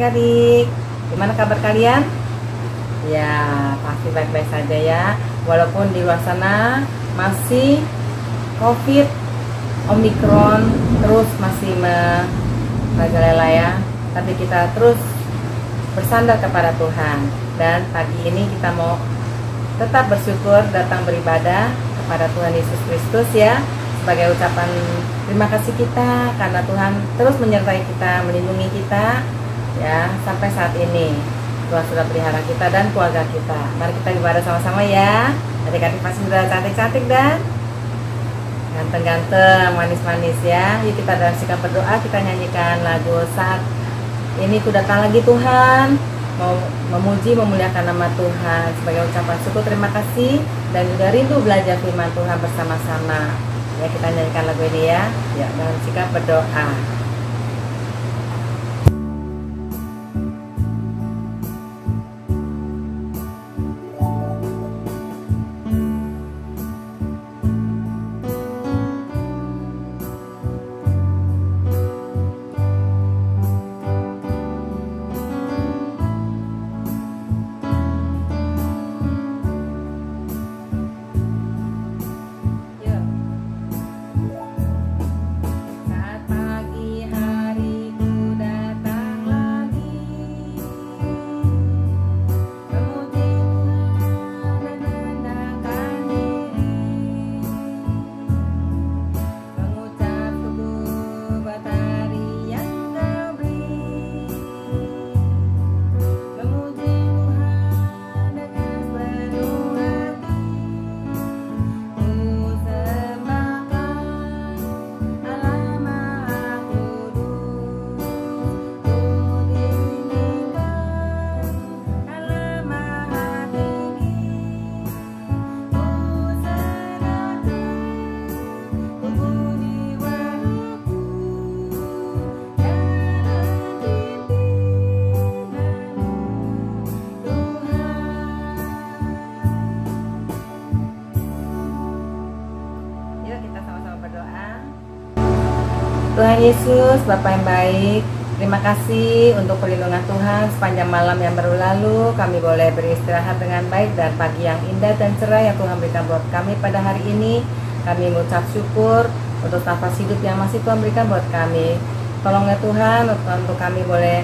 adik-adik. Gimana kabar kalian? Ya, pasti baik-baik saja ya. Walaupun di luar sana masih COVID, Omikron terus masih merajalela ya. Tapi kita terus bersandar kepada Tuhan. Dan pagi ini kita mau tetap bersyukur, datang beribadah kepada Tuhan Yesus Kristus ya, sebagai ucapan terima kasih kita karena Tuhan terus menyertai kita, melindungi kita ya sampai saat ini. Tuhan sudah pelihara kita dan keluarga kita. Mari kita ibadah sama-sama ya. Adik-adik pasti sudah cantik-cantik dan ganteng-ganteng, manis-manis ya. Yuk kita dalam sikap berdoa, kita nyanyikan lagu Saat Ini Ku Datang Lagi Tuhan, mau memuji memuliakan nama Tuhan sebagai ucapan syukur terima kasih dan juga rindu belajar firman Tuhan bersama-sama. Ya, kita nyanyikan lagu ini ya. Ya, dalam sikap berdoa. Tuhan Yesus, Bapa yang baik, terima kasih untuk perlindungan Tuhan sepanjang malam yang baru lalu. Kami boleh beristirahat dengan baik dan pagi yang indah dan cerah yang Tuhan berikan buat kami pada hari ini. Kami mengucap syukur untuk nafas hidup yang masih Tuhan berikan buat kami. Tolongnya Tuhan untuk kami boleh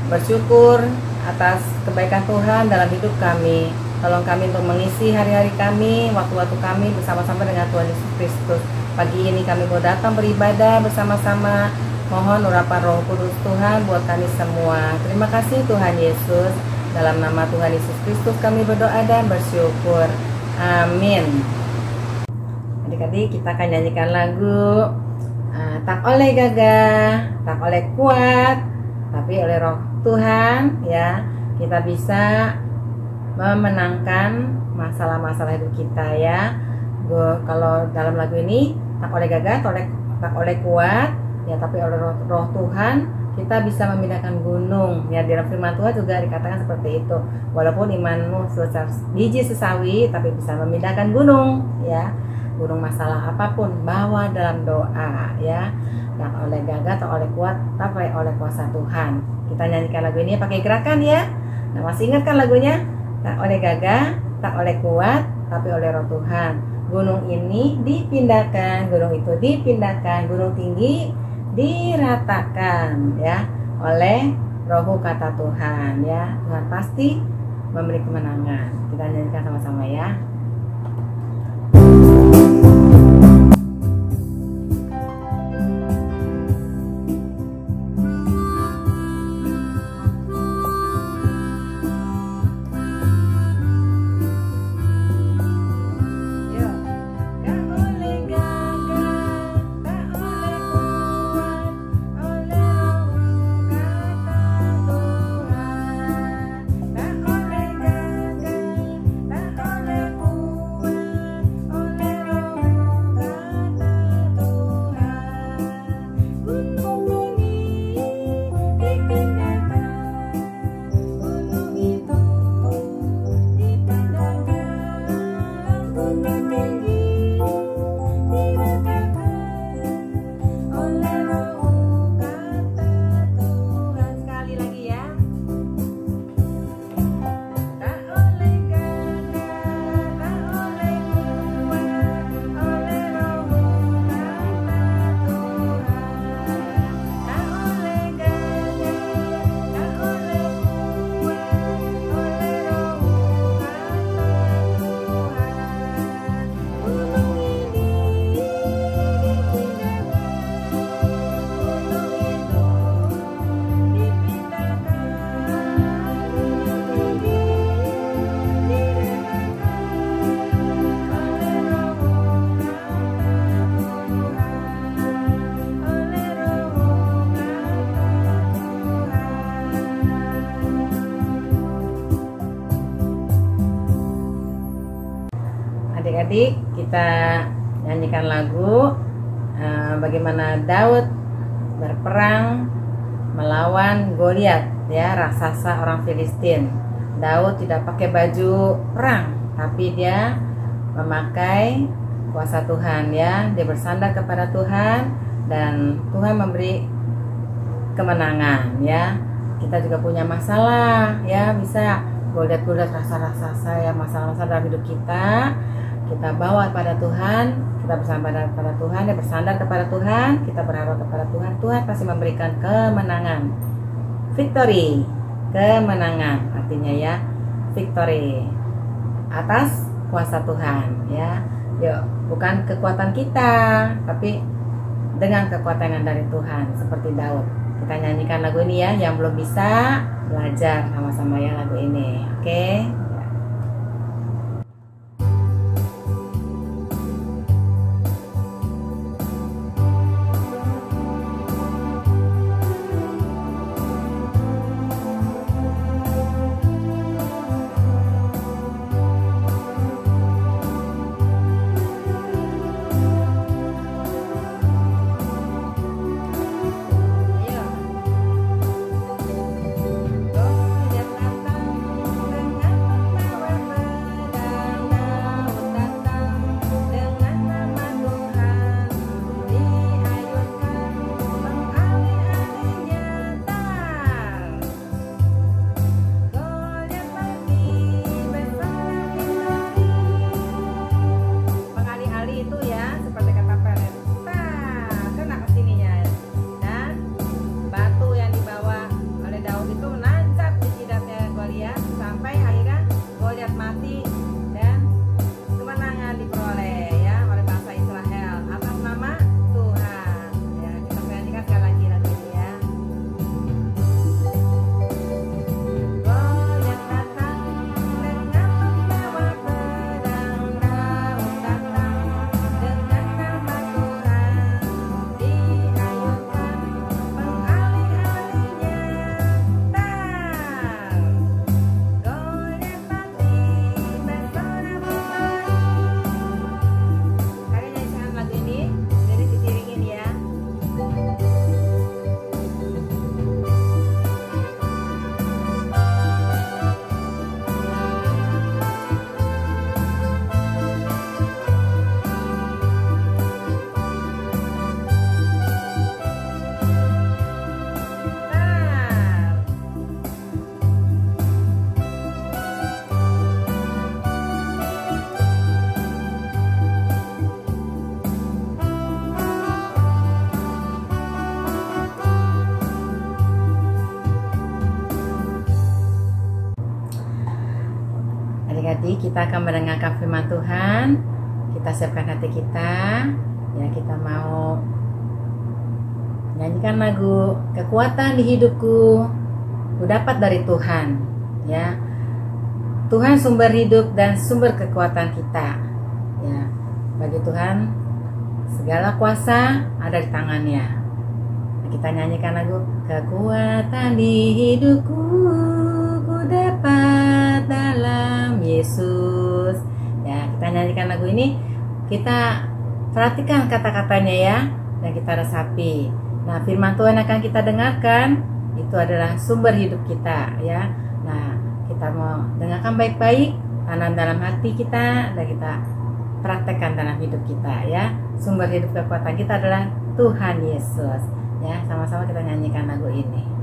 bersyukur atas kebaikan Tuhan dalam hidup kami. Tolong kami untuk mengisi hari-hari kami, waktu-waktu kami bersama-sama dengan Tuhan Yesus Kristus. Pagi ini kami mau datang beribadah bersama-sama. Mohon urapan Roh Kudus Tuhan buat kami semua. Terima kasih Tuhan Yesus. Dalam nama Tuhan Yesus Kristus kami berdoa dan bersyukur. Amin. Adik-adik, kita akan nyanyikan lagu tak oleh gagah, tak oleh kuat, tapi oleh Roh Tuhan ya, kita bisa memenangkan masalah-masalah hidup kita ya. Kalau dalam lagu ini tak oleh gagah, tak oleh kuat ya, tapi oleh roh Tuhan kita bisa memindahkan gunung ya. Dalam firman Tuhan juga dikatakan seperti itu. Walaupun imanmu sebesar biji sesawi, tapi bisa memindahkan gunung ya. Gunung masalah apapun bawa dalam doa ya. Tak oleh gagah, tak oleh kuat, tapi oleh kuasa Tuhan. Kita nyanyikan lagu ini pakai gerakan ya. Nah, masih ingat kan lagunya? Tak oleh gagah, tak oleh kuat, tapi oleh roh Tuhan. Gunung ini dipindahkan, gunung itu dipindahkan, gunung tinggi diratakan ya oleh Roh kata Tuhan ya. Tuhan pasti memberi kemenangan. Kita nyanyikan sama-sama ya. Tak oleh Adik-adik, kita nyanyikan lagu bagaimana Daud berperang melawan Goliat, ya, raksasa orang Filistin. Daud tidak pakai baju perang, tapi dia memakai kuasa Tuhan, ya. Dia bersandar kepada Tuhan dan Tuhan memberi kemenangan, ya. Kita juga punya masalah, ya, bisa Goliat raksasa, ya, masalah-masalah dalam hidup kita bawa kepada Tuhan, kita bersandar kepada Tuhan, ya, bersandar kepada Tuhan, kita berharap kepada Tuhan. Tuhan pasti memberikan kemenangan, victory, kemenangan, artinya, ya, victory atas kuasa Tuhan, ya. Yuk, bukan kekuatan kita, tapi dengan kekuatan yang dari Tuhan, seperti Daud. Kita nyanyikan lagu ini, ya. Yang belum bisa, belajar sama-sama, ya, lagu ini. Oke. Adik-adik, kita akan mendengarkan firman Tuhan. Kita siapkan hati kita, ya. Kita mau nyanyikan lagu kekuatan di hidupku, ku dapat dari Tuhan, ya. Tuhan sumber hidup dan sumber kekuatan kita, ya. Bagi Tuhan segala kuasa ada di tangannya. Kita nyanyikan lagu kekuatan di hidupku, ku dapat dalam Yesus. Ya, kita nyanyikan lagu ini, kita perhatikan kata-katanya, ya, dan kita resapi. Nah, firman Tuhan akan kita dengarkan itu adalah sumber hidup kita, ya. Nah, kita mau dengarkan baik-baik, tanam dalam hati kita, dan kita praktekkan dalam hidup kita, ya. Sumber hidup kekuatan kita adalah Tuhan Yesus. Ya, sama-sama kita nyanyikan lagu ini.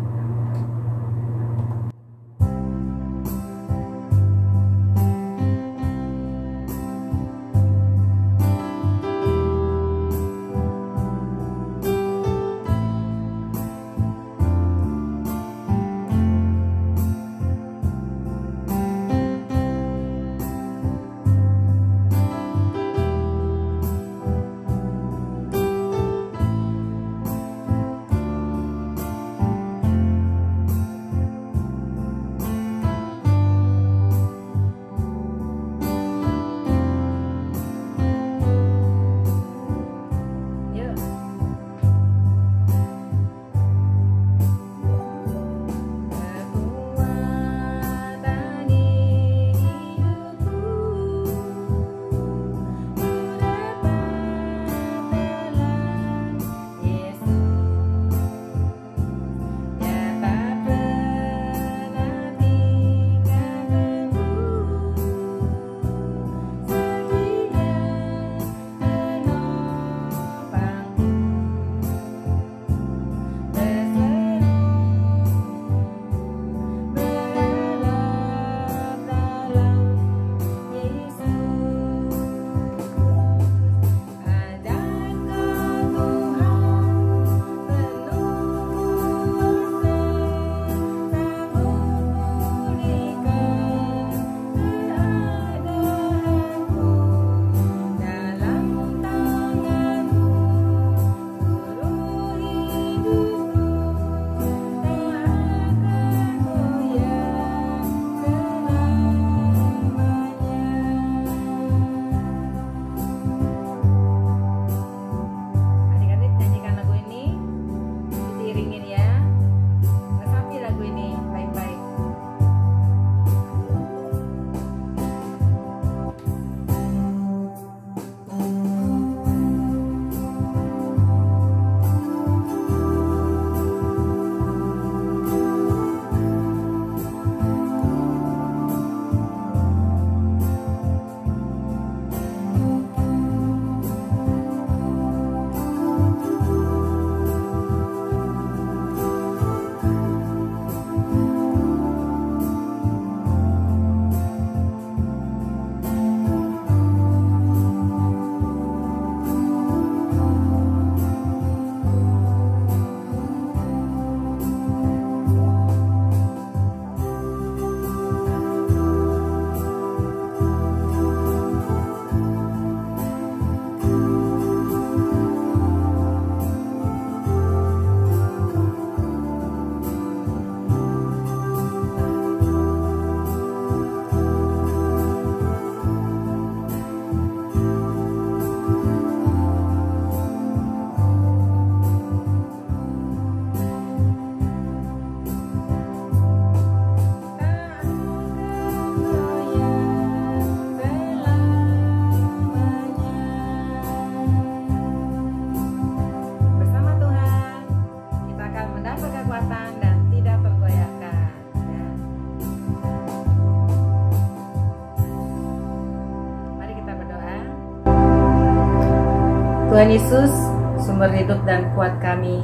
Tuhan Yesus, sumber hidup dan kuat kami.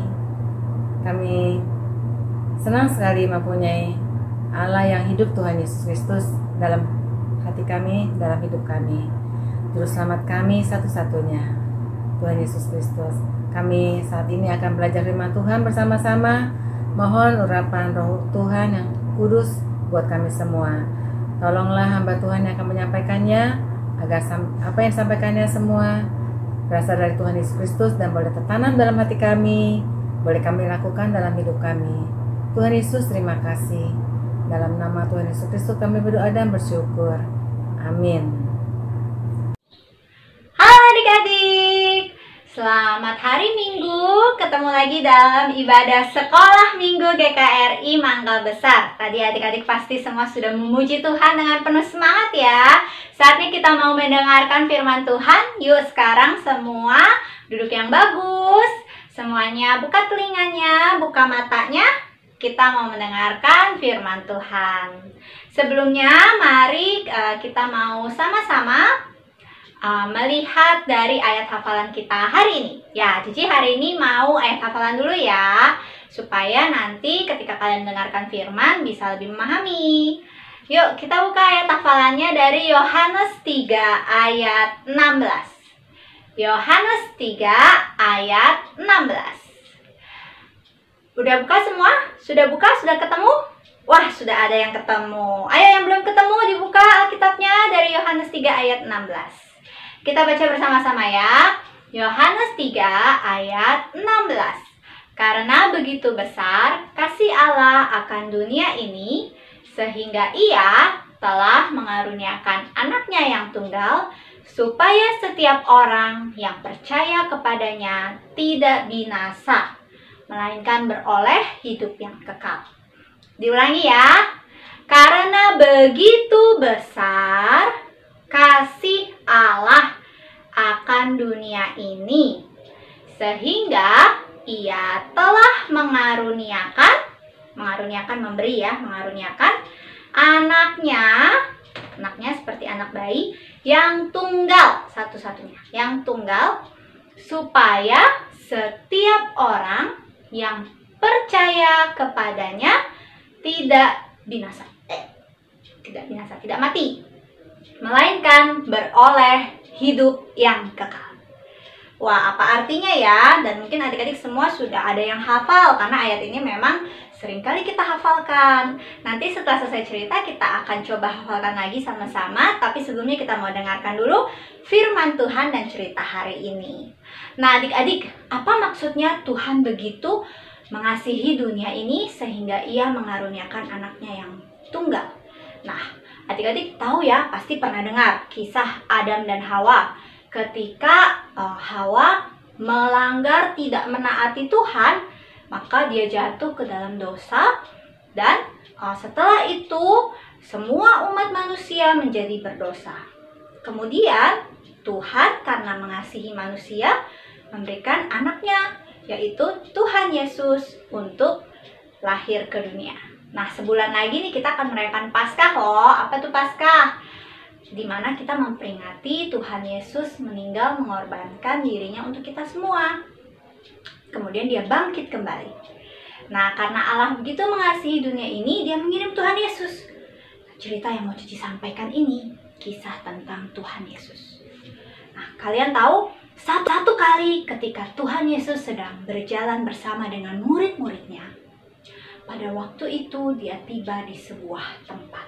Kami senang sekali mempunyai Allah yang hidup, Tuhan Yesus Kristus, dalam hati kami, dalam hidup kami. Juru selamat kami satu-satunya, Tuhan Yesus Kristus. Kami saat ini akan belajar firman Tuhan bersama-sama. Mohon urapan Roh Tuhan yang kudus buat kami semua. Tolonglah hamba Tuhan yang akan menyampaikannya, agar apa yang disampaikannya semua berasal dari Tuhan Yesus Kristus dan boleh tertanam dalam hati kami, boleh kami lakukan dalam hidup kami. Tuhan Yesus, terima kasih. Dalam nama Tuhan Yesus Kristus kami berdoa dan bersyukur. Amin. Halo adik-adik, selamat hari Minggu. Ketemu lagi dalam ibadah sekolah Minggu GKRI Mangkal Besar. Tadi adik-adik pasti semua sudah memuji Tuhan dengan penuh semangat ya. Saatnya kita mau mendengarkan firman Tuhan. Yuk sekarang semua duduk yang bagus. Semuanya buka telinganya, buka matanya. Kita mau mendengarkan firman Tuhan. Sebelumnya mari kita mau sama-sama melihat dari ayat hafalan kita hari ini. Ya, Cici hari ini mau ayat hafalan dulu ya, supaya nanti ketika kalian mendengarkan firman bisa lebih memahami. Yuk, kita buka ayat hafalannya dari Yohanes 3 ayat 16. Yohanes 3 ayat 16. Udah buka semua? Sudah buka? Sudah ketemu? Wah, sudah ada yang ketemu. Ayo yang belum ketemu dibuka Alkitabnya dari Yohanes 3 ayat 16. Kita baca bersama-sama ya. Yohanes 3 ayat 16. Karena begitu besar kasih Allah akan dunia ini, sehingga Ia telah mengaruniakan anaknya yang tunggal, supaya setiap orang yang percaya kepadanya tidak binasa, melainkan beroleh hidup yang kekal. Diulangi ya. Karena begitu besar kasih Allah akan dunia ini, sehingga Ia telah mengaruniakan memberi ya, mengaruniakan anaknya seperti anak bayi yang tunggal, satu-satunya yang tunggal, supaya setiap orang yang percaya kepadanya tidak binasa, tidak mati, melainkan beroleh hidup yang kekal. Wah, apa artinya ya? Dan mungkin adik-adik semua sudah ada yang hafal, karena ayat ini memang seringkali kita hafalkan. Nanti setelah selesai cerita kita akan coba hafalkan lagi sama-sama, tapi sebelumnya kita mau dengarkan dulu firman Tuhan dan cerita hari ini. Nah adik-adik, apa maksudnya Tuhan begitu mengasihi dunia ini sehingga Ia mengaruniakan anaknya yang tunggal? Nah, adik-adik tahu ya, pasti pernah dengar kisah Adam dan Hawa. Ketika Hawa melanggar, tidak menaati Tuhan, maka dia jatuh ke dalam dosa. Dan setelah itu semua umat manusia menjadi berdosa. Kemudian Tuhan karena mengasihi manusia memberikan anaknya, yaitu Tuhan Yesus, untuk lahir ke dunia. Nah, sebulan lagi nih kita akan merayakan Paskah loh. Apa tuh Paskah? Dimana kita memperingati Tuhan Yesus meninggal mengorbankan dirinya untuk kita semua. Kemudian dia bangkit kembali. Nah, karena Allah begitu mengasihi dunia ini, dia mengirim Tuhan Yesus. Cerita yang mau Cici sampaikan ini kisah tentang Tuhan Yesus. Nah, kalian tahu satu kali ketika Tuhan Yesus sedang berjalan bersama dengan murid-muridnya, pada waktu itu dia tiba di sebuah tempat.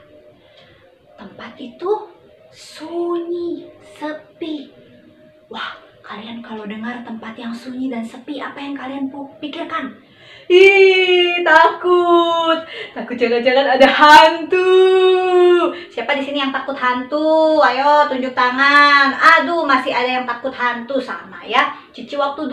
Tempat itu sunyi, sepi. Wah, kalian kalau dengar tempat yang sunyi dan sepi, apa yang kalian pikirkan? Ih, takut. Takut jangan-jangan ada hantu. Siapa di sini yang takut hantu? Ayo tunjuk tangan. Aduh, masih ada yang takut hantu. Sama ya. Cici waktu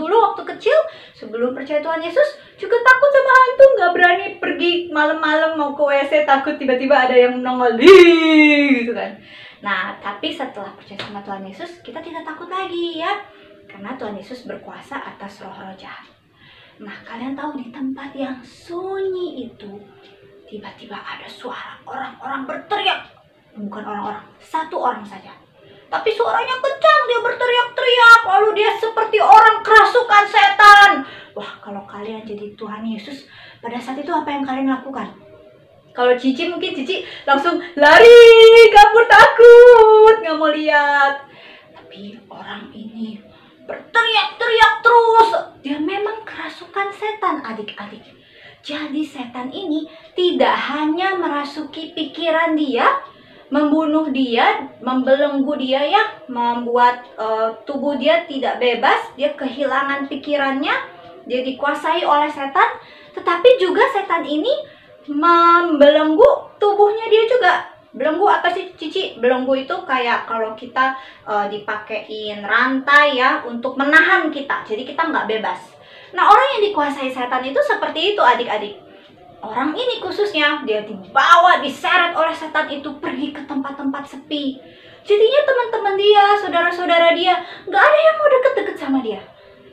kecil sebelum percaya Tuhan Yesus juga takut sama hantu. Nggak berani pergi malam-malam mau ke WC, takut tiba-tiba ada yang nongol gitu kan. Nah, tapi setelah percaya sama Tuhan Yesus, kita tidak takut lagi ya. Karena Tuhan Yesus berkuasa atas roh-roh jahat. Nah, kalian tahu di tempat yang sunyi itu, tiba-tiba ada suara orang-orang berteriak. Bukan orang-orang, satu orang saja. Tapi suaranya kencang, dia berteriak-teriak, lalu dia seperti orang kerasukan setan. Wah, kalau kalian jadi Tuhan Yesus, pada saat itu apa yang kalian lakukan? Kalau Cici mungkin Cici langsung lari, kabur takut, nggak mau lihat. Tapi orang ini berteriak-teriak terus. Dia memang kerasukan setan, adik-adik. Jadi setan ini tidak hanya merasuki pikiran dia, membunuh dia, membelenggu dia ya, membuat tubuh dia tidak bebas, dia kehilangan pikirannya, dia dikuasai oleh setan, tetapi juga setan ini membelenggu tubuhnya dia juga. Belenggu apa sih Cici? Belenggu itu kayak kalau kita dipakein rantai ya untuk menahan kita, jadi kita nggak bebas. Nah, orang yang dikuasai setan itu seperti itu adik-adik. Orang ini khususnya, dia dibawa, diseret oleh setan itu pergi ke tempat-tempat sepi. Jadinya teman-teman dia, saudara-saudara dia, nggak ada yang mau deket-deket sama dia.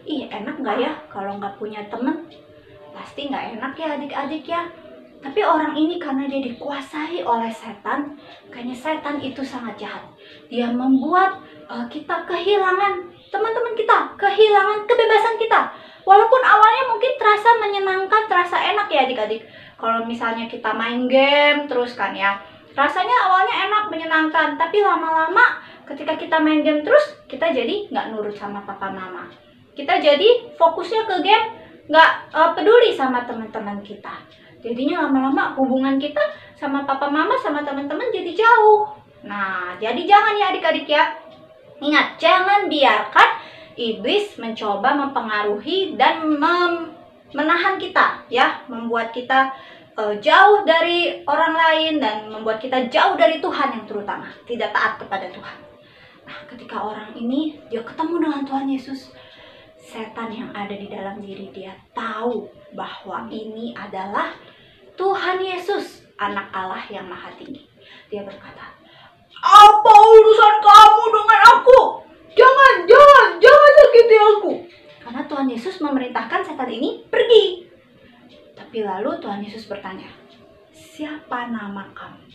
Ih, enak nggak ya kalau nggak punya teman? Pasti nggak enak ya adik-adik ya. Tapi orang ini karena dia dikuasai oleh setan, kayaknya setan itu sangat jahat. Dia membuat kita kehilangan teman-teman kita, kehilangan kebebasan kita. Walaupun awalnya mungkin terasa menyenangkan, terasa enak ya adik-adik. Kalau misalnya kita main game terus kan ya, rasanya awalnya enak, menyenangkan. Tapi lama-lama ketika kita main game terus, kita jadi nggak nurut sama papa mama. Kita jadi fokusnya ke game, nggak peduli sama teman-teman kita. Jadinya lama-lama hubungan kita sama papa mama, sama teman-teman jadi jauh. Nah, jadi jangan ya adik-adik ya. Ingat, jangan biarkan iblis mencoba mempengaruhi dan menahan kita ya, membuat kita jauh dari orang lain dan membuat kita jauh dari Tuhan yang terutama, tidak taat kepada Tuhan. Nah, ketika orang ini dia ketemu dengan Tuhan Yesus, setan yang ada di dalam diri dia tahu bahwa ini adalah Tuhan Yesus, anak Allah yang Maha Tinggi. Dia berkata, "Apa urusan kamu dengan aku? Jangan sakiti aku." Karena Tuhan Yesus memerintahkan setan ini pergi. Tapi lalu Tuhan Yesus bertanya, "Siapa nama kamu?"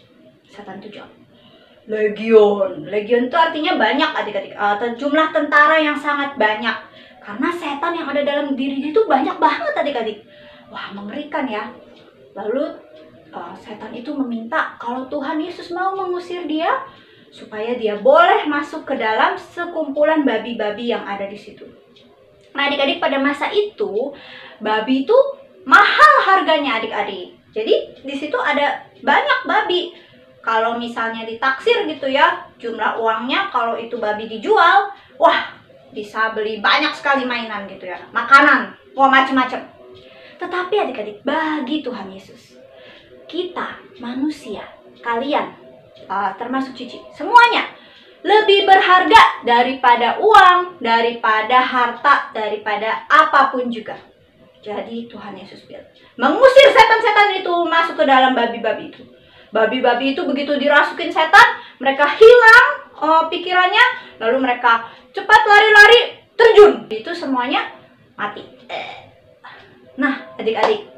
Setan itu jawab, "Legion." Legion itu artinya banyak adik-adik, jumlah tentara yang sangat banyak. Karena setan yang ada dalam dirinya itu banyak banget adik-adik. Wah, mengerikan ya. Lalu setan itu meminta kalau Tuhan Yesus mau mengusir dia, supaya dia boleh masuk ke dalam sekumpulan babi-babi yang ada di situ. Nah adik-adik, pada masa itu babi itu mahal harganya adik-adik. Jadi di situ ada banyak babi. Kalau misalnya ditaksir gitu ya, jumlah uangnya kalau itu babi dijual, wah bisa beli banyak sekali mainan gitu ya, makanan, wah macem-macem. Tetapi adik-adik, bagi Tuhan Yesus, kita manusia, kalian, termasuk Cici, semuanya lebih berharga daripada uang, daripada harta, daripada apapun juga. Jadi Tuhan Yesus bilang, mengusir setan-setan itu masuk ke dalam babi-babi itu. Babi-babi itu begitu dirasukin setan, mereka hilang pikirannya, lalu mereka cepat lari-lari, terjun. Itu semuanya mati. Nah, adik-adik,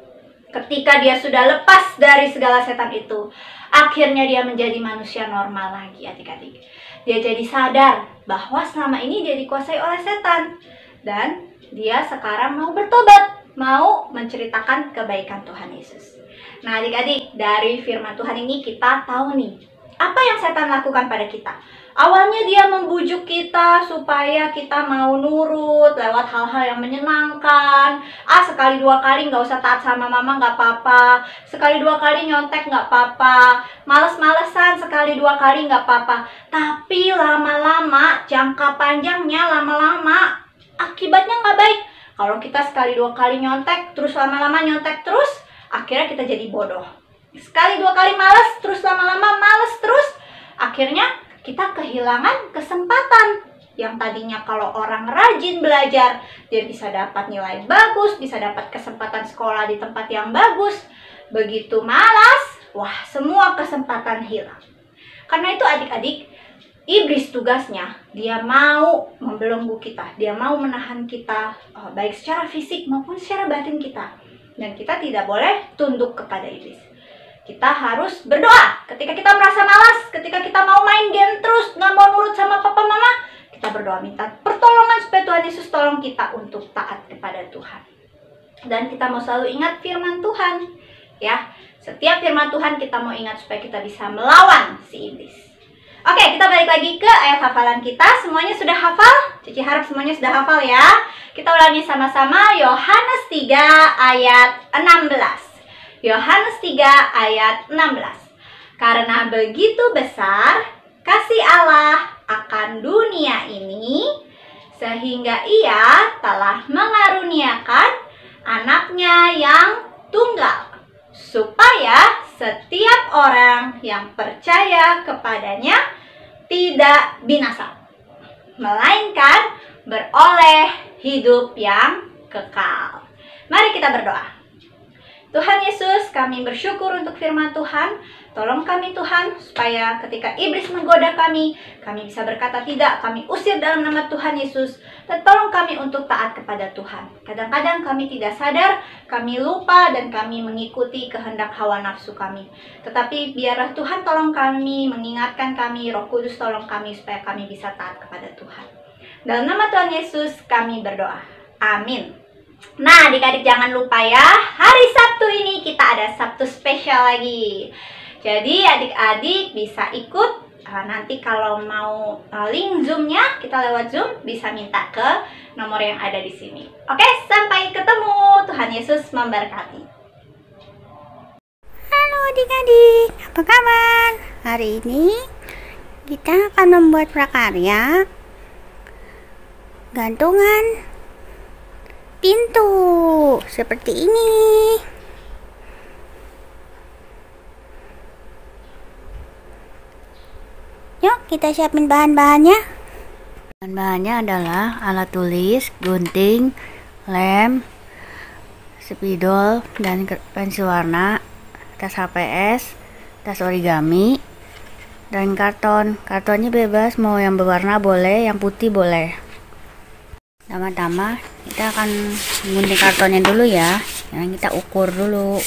ketika dia sudah lepas dari segala setan itu, akhirnya dia menjadi manusia normal lagi, adik-adik. Dia jadi sadar bahwa selama ini dia dikuasai oleh setan. Dan dia sekarang mau bertobat, mau menceritakan kebaikan Tuhan Yesus. Nah, adik-adik, dari firman Tuhan ini kita tahu nih, apa yang setan lakukan pada kita. Awalnya dia membujuk kita supaya kita mau nurut lewat hal-hal yang menyenangkan. Sekali dua kali nggak usah taat sama mama nggak apa-apa. Sekali dua kali nyontek nggak apa-apa. Males-malesan sekali dua kali nggak apa-apa. Tapi lama-lama, jangka panjangnya lama-lama akibatnya nggak baik. Kalau kita sekali dua kali nyontek, terus lama-lama nyontek terus, akhirnya kita jadi bodoh. Sekali dua kali males, terus lama-lama males terus, akhirnya kita kehilangan kesempatan. Yang tadinya kalau orang rajin belajar, dia bisa dapat nilai bagus, bisa dapat kesempatan sekolah di tempat yang bagus. Begitu malas, wah semua kesempatan hilang. Karena itu adik-adik, iblis tugasnya, dia mau membelenggu kita, dia mau menahan kita, baik secara fisik maupun secara batin kita. Dan kita tidak boleh tunduk kepada iblis. Kita harus berdoa ketika kita merasa malas, ketika kita mau main game terus, nggak mau nurut sama papa berdoa minta pertolongan supaya Tuhan Yesus tolong kita untuk taat kepada Tuhan. Dan kita mau selalu ingat firman Tuhan, ya. Setiap firman Tuhan kita mau ingat supaya kita bisa melawan si iblis. Oke, kita balik lagi ke ayat hafalan kita. Semuanya sudah hafal? Cici harap semuanya sudah hafal ya. Kita ulangi sama-sama Yohanes 3 ayat 16. Yohanes 3 ayat 16. Karena begitu besar kasih Allah akan dunia ini, sehingga ia telah mengaruniakan anaknya yang tunggal, supaya setiap orang yang percaya kepadanya tidak binasa, melainkan beroleh hidup yang kekal. Mari kita berdoa. Tuhan Yesus, kami bersyukur untuk firman Tuhan. Tolong kami Tuhan, supaya ketika iblis menggoda kami bisa berkata tidak, kami usir dalam nama Tuhan Yesus. Dan tolong kami untuk taat kepada Tuhan. Kadang-kadang kami tidak sadar, kami lupa dan kami mengikuti kehendak hawa nafsu kami. Tetapi biarlah Tuhan tolong kami, mengingatkan kami, Roh Kudus tolong kami supaya kami bisa taat kepada Tuhan. Dalam nama Tuhan Yesus kami berdoa. Amin. Nah, adik-adik jangan lupa ya, hari Sabtu ini kita ada Sabtu spesial lagi. Jadi adik-adik bisa ikut, nanti kalau mau link Zoom-nya, kita lewat Zoom, bisa minta ke nomor yang ada di sini. Oke, sampai ketemu. Tuhan Yesus memberkati. Halo adik-adik, apa kabar? Hari ini kita akan membuat prakarya gantungan pintu seperti ini. Yuk kita siapin bahan-bahannya. Bahan-bahannya adalah alat tulis, gunting, lem, spidol, dan pensil warna, tas HPS, tas origami, dan karton. Kartonnya bebas, mau yang berwarna boleh, yang putih boleh. Pertama-tama kita akan gunting kartonnya dulu ya. Yang kita ukur dulu.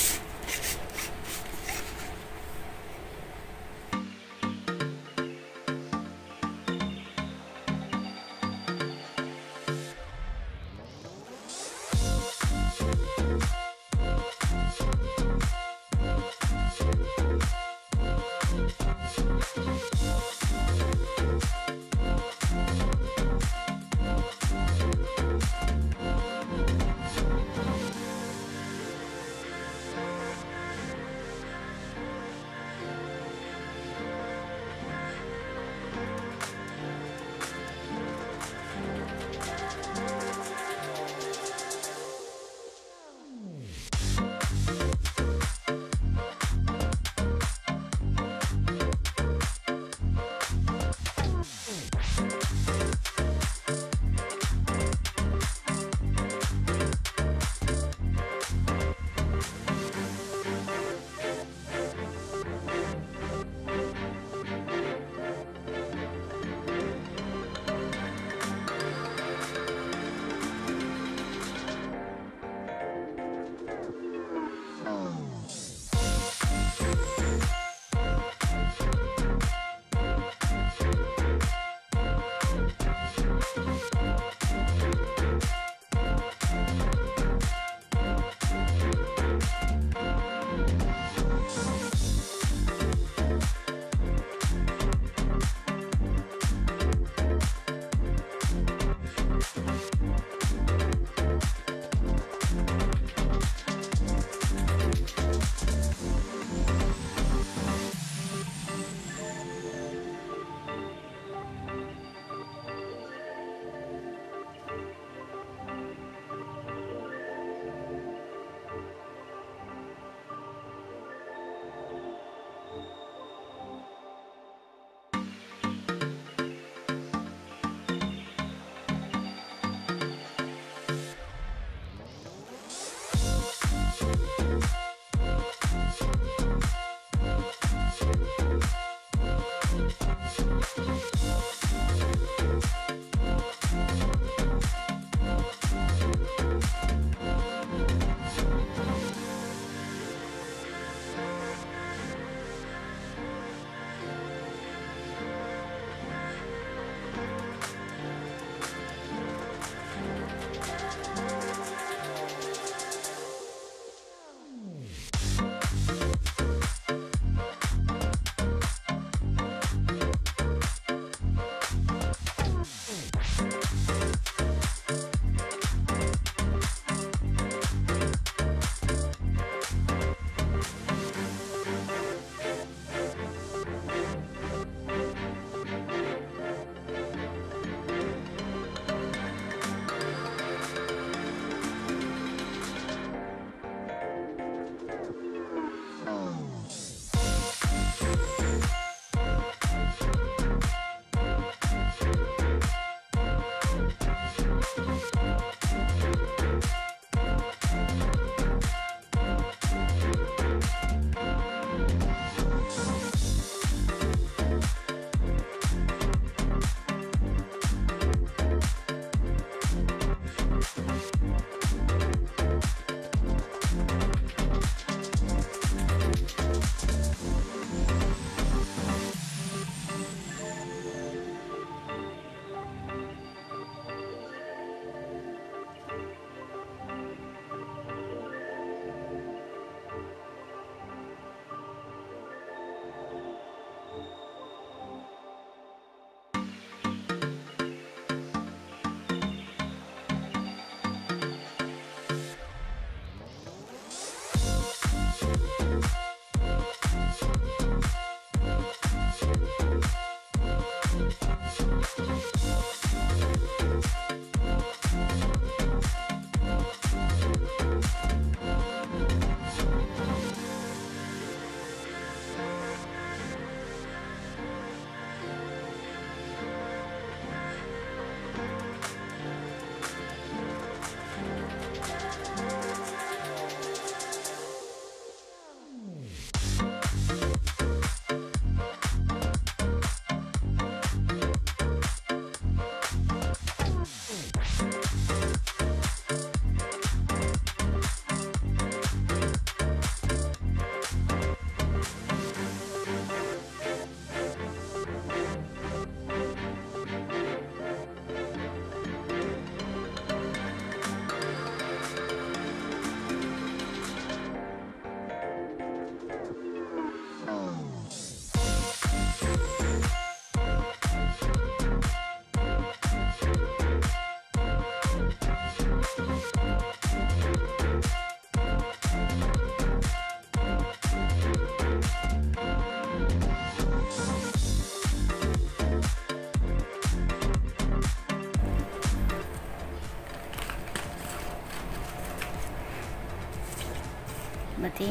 Seperti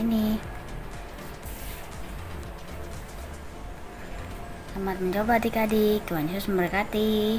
ini. Selamat mencoba adik-adik. Tuhan Yesus memberkati.